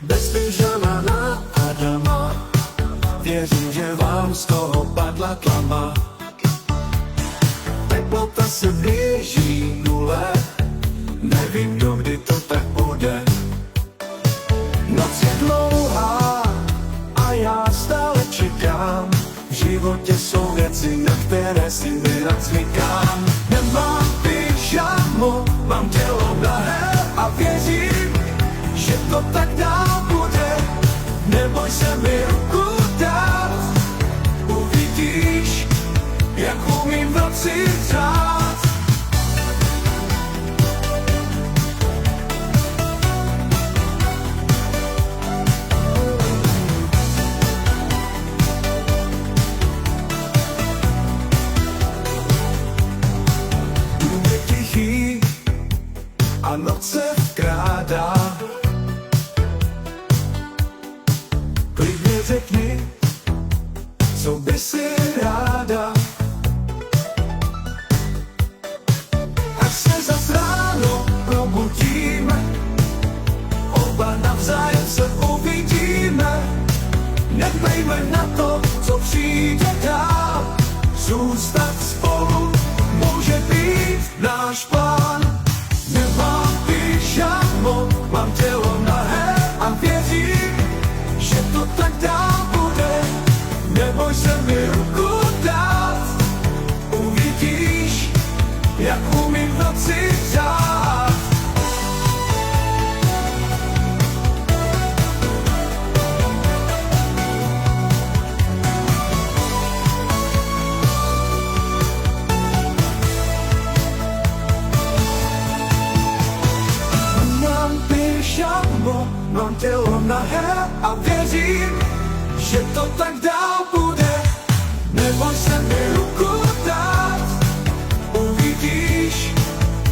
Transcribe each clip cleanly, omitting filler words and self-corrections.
bez pyžama na Adama. Věřím, že vám z toho padla tlama. Teplota se blíží nule, nevím, dokdy to tak bude. Noc je dlouhá a já stále čekám. V životě jsou věci, na které si nerad zvykám. Nemám pyžamo, mám tělo nahé a věřím, že to tak dál bude. Neboj se mi ruku dát, uvidíš, jak umím v noci řád. A noc se vkrádá. Klidně řekni, co by si ráda. Až se zas ráno probudíme, oba navzájem se uvidíme. Nedbejme na to, co přijde dál. Zůstat spolu může být náš plán. Nemám pyžamo, mám tělo nahé a věřím, že to tak dál bude. Neboj se mi ruku dát, uvidíš, jak umím v noci řád. Mám tělo nahé a věřím, že to tak dál bude. Neboj se mi ruku dát, uvidíš,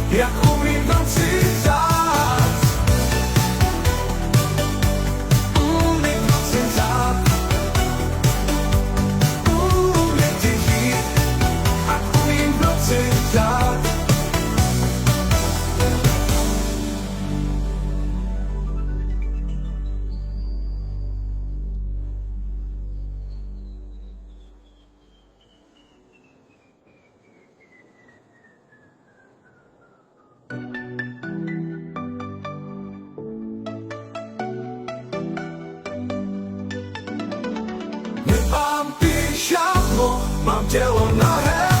jak umím v noci řád. Umím v noci řád, umím ti říct, a umím v noci řád. Nemám pyžamo, mám tělo nahé